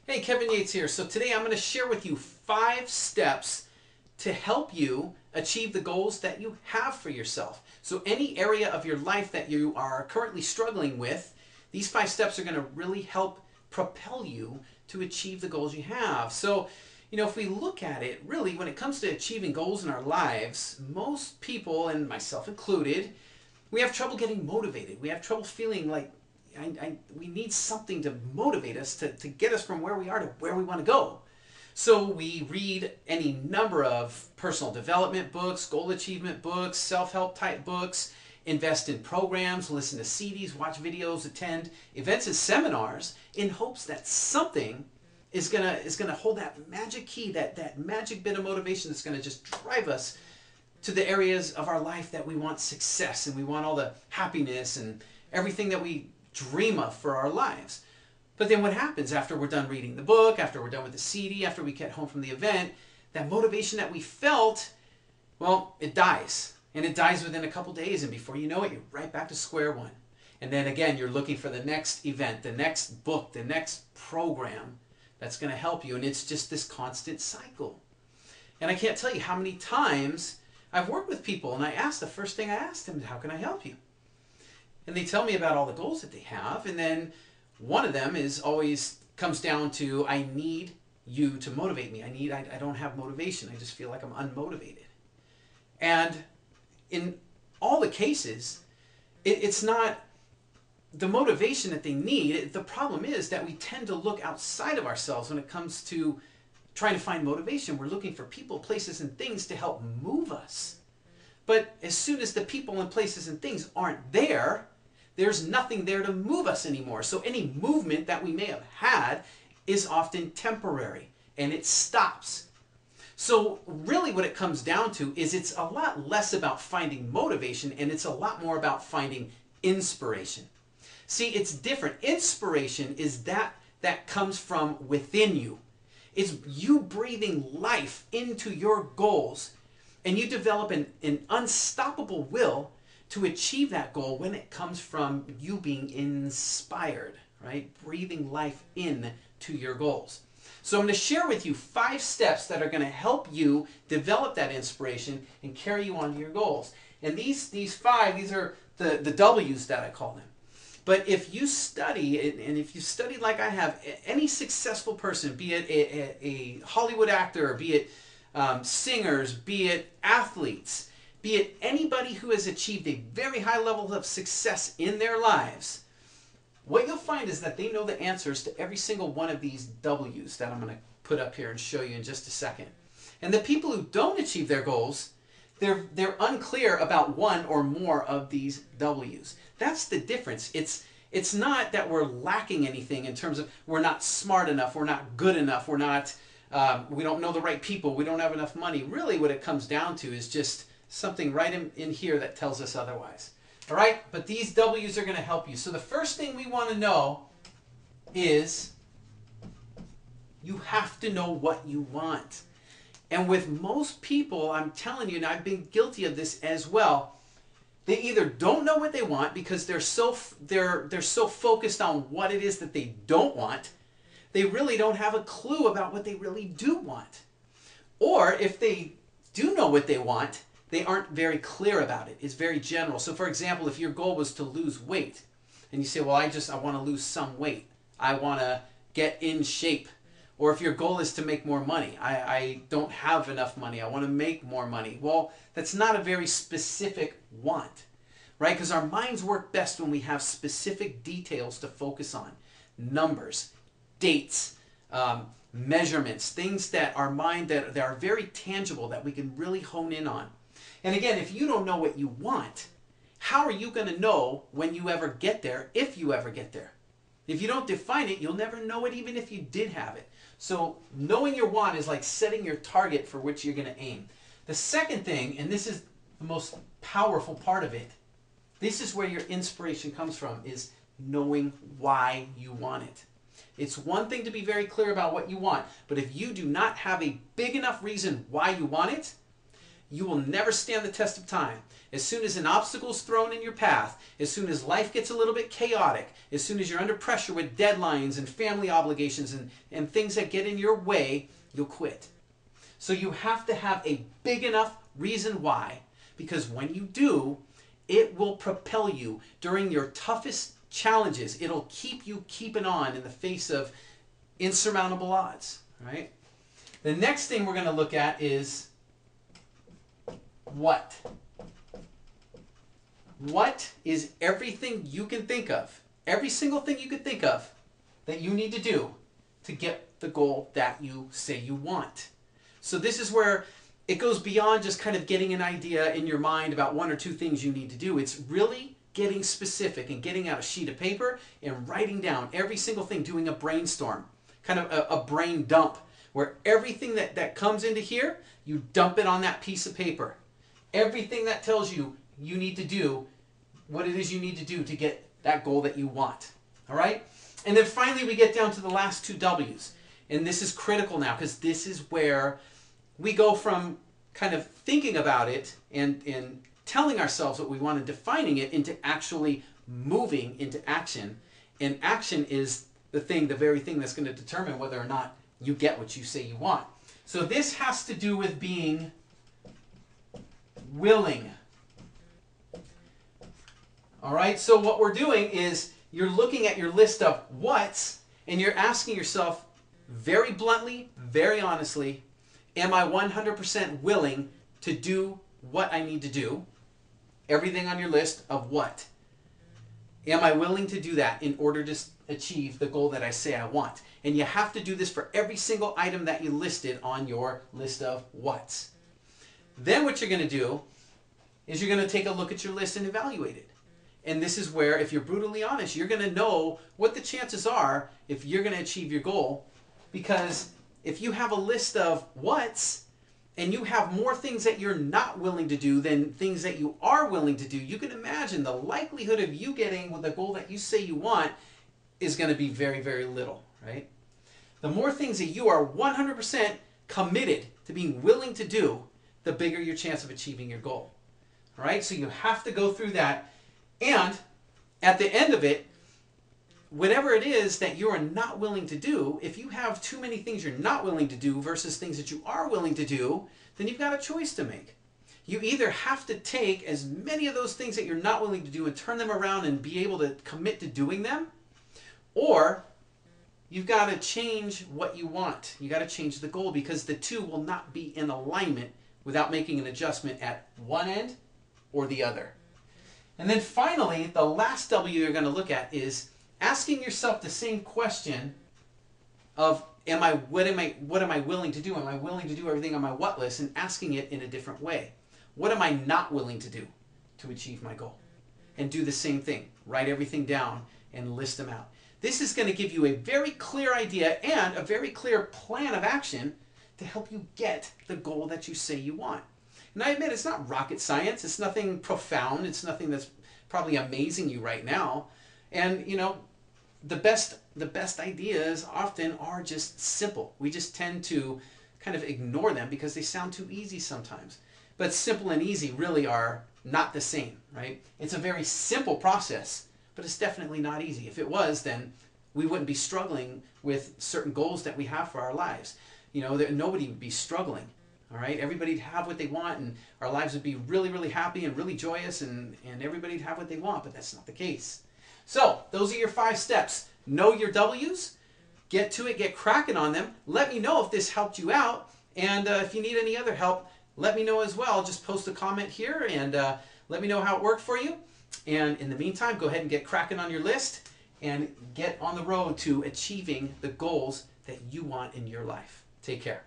Hey, Kevin Yates here. So today I'm going to share with you 5 steps to help you achieve the goals that you have for yourself. So any area of your life that you are currently struggling with, these 5 steps are going to really help propel you to achieve the goals you have. So, if we look at it, really, when it comes to achieving goals in our lives, most people, and myself included, we have trouble getting motivated. We have trouble feeling like we need something to motivate us to get us from where we are to where we want to go. So we read any number of personal development books, goal achievement books, self-help type books, invest in programs, listen to CDs, watch videos, attend events and seminars in hopes that something is gonna hold that magic key, that magic bit of motivation that's gonna just drive us to the areas of our life that we want success and we want all the happiness and everything that we dream of for our lives. But then what happens after we're done reading the book, after we're done with the CD, after we get home from the event, that motivation that we felt, well, it dies. And it dies within a couple days, and before you know it, you're right back to square one. And then again, you're looking for the next event, the next book, the next program that's going to help you. And it's just this constant cycle. And I can't tell you how many times I've worked with people, and the first thing I asked them is, how can I help you? And they tell me about all the goals that they have, and then one of them comes down to, I need you to motivate me. I don't have motivation. I just feel like I'm unmotivated. And in all the cases, it's not the motivation that they need. The problem is that we tend to look outside of ourselves when it comes to trying to find motivation. We're looking for people, places, and things to help move us. But as soon as the people and places and things aren't there, there's nothing there to move us anymore. So any movement that we may have had is often temporary, and it stops. So really what it comes down to is it's a lot less about finding motivation, and it's a lot more about finding inspiration. See, it's different. Inspiration is that comes from within you. It's you breathing life into your goals, and you develop an unstoppable will to achieve that goal when it comes from you being inspired, right? Breathing life in to your goals. So I'm going to share with you 5 steps that are going to help you develop that inspiration and carry you on to your goals. And these 5, these are the W's that I call them. But if you study, and if you study like I have, any successful person, be it a Hollywood actor, be it singers, be it athletes, be it anybody who has achieved a very high level of success in their lives, what you'll find is that they know the answers to every single one of these W's that I'm going to put up here and show you in just a second. And the people who don't achieve their goals, they're unclear about one or more of these W's. That's the difference. It's not that we're lacking anything in terms of we're not smart enough, we're not good enough, we don't know the right people, we don't have enough money. Really what it comes down to is just something right in here that tells us otherwise. All right? But these W's are going to help you. So the first thing we want to know is you have to know what you want. And with most people, I'm telling you, and I've been guilty of this as well, they either don't know what they want because they're so focused on what it is that they don't want, they really don't have a clue about what they really do want. Or if they do know what they want, they aren't very clear about it. It's very general. So for example, if your goal was to lose weight, and you say, well, I want to lose some weight. I want to get in shape. Or if your goal is to make more money, I don't have enough money, I want to make more money. Well, that's not a very specific want, right? Because our minds work best when we have specific details to focus on. Numbers, dates, measurements, things that our mind, that are very tangible, that we can really hone in on. And again, if you don't know what you want, how are you going to know when you ever get there, if you ever get there? If you don't define it, you'll never know it even if you did have it. So knowing your want is like setting your target for which you're going to aim. The second thing, and this is the most powerful part of it, this is where your inspiration comes from, is knowing why you want it. It's one thing to be very clear about what you want, but if you do not have a big enough reason why you want it, you will never stand the test of time. As soon as an obstacle is thrown in your path, as soon as life gets a little bit chaotic, as soon as you're under pressure with deadlines and family obligations and things that get in your way, you'll quit. So you have to have a big enough reason why, because when you do, it will propel you during your toughest challenges. It'll keep you keeping on in the face of insurmountable odds, right? The next thing we're going to look at is what. What is everything you can think of, every single thing you could think of that you need to do to get the goal that you say you want. So this is where it goes beyond just kind of getting an idea in your mind about one or two things you need to do. It's really getting specific and getting out a sheet of paper and writing down every single thing, doing a brainstorm, kind of a brain dump, where everything that comes into here, you dump it on that piece of paper. Everything that tells you you need to do what it is you need to do to get that goal that you want. All right? And then finally we get down to the last two W's. And this is critical now, because this is where we go from kind of thinking about it and telling ourselves what we want and defining it into actually moving into action. And action is the very thing that's going to determine whether or not you get what you say you want. So this has to do with being willing. All right, so what we're doing is you're looking at your list of what's, and you're asking yourself very bluntly, very honestly, am I 100% willing to do what I need to do? Everything on your list of what. Am I willing to do that in order to achieve the goal that I say I want? And you have to do this for every single item that you listed on your list of what's. Then what you're going to do is you're going to take a look at your list and evaluate it. And this is where, if you're brutally honest, you're going to know what the chances are if you're going to achieve your goal. Because if you have a list of what's, and you have more things that you're not willing to do than things that you are willing to do, you can imagine the likelihood of you getting with the goal that you say you want is going to be very, very little, right? The more things that you are 100% committed to being willing to do, the bigger your chance of achieving your goal. All right? So you have to go through that. And at the end of it, whatever it is that you are not willing to do, if you have too many things you're not willing to do versus things that you are willing to do, then you've got a choice to make. You either have to take as many of those things that you're not willing to do and turn them around and be able to commit to doing them, or you've got to change what you want. You got to change the goal, because the two will not be in alignment without making an adjustment at one end or the other. And then finally, the last W you're going to look at is asking yourself the same question of what am I willing to do? Am I willing to do everything on my what list? And asking it in a different way. What am I not willing to do to achieve my goal? And do the same thing. Write everything down and list them out. This is going to give you a very clear idea and a very clear plan of action to help you get the goal that you say you want. And I admit, it's not rocket science. It's nothing profound. It's nothing that's probably amazing you right now. And, you know, the best ideas often are just simple. We just tend to kind of ignore them because they sound too easy sometimes. But simple and easy really are not the same, right? It's a very simple process, but it's definitely not easy. If it was, then we wouldn't be struggling with certain goals that we have for our lives. You know, nobody would be struggling. All right, everybody'd have what they want, and our lives would be really, really happy and really joyous, and everybody'd have what they want, but that's not the case. So, those are your 5 steps. Know your W's, get to it, get cracking on them. Let me know if this helped you out, and if you need any other help, let me know as well. Just post a comment here, and let me know how it worked for you. And in the meantime, go ahead and get cracking on your list, and get on the road to achieving the goals that you want in your life. Take care.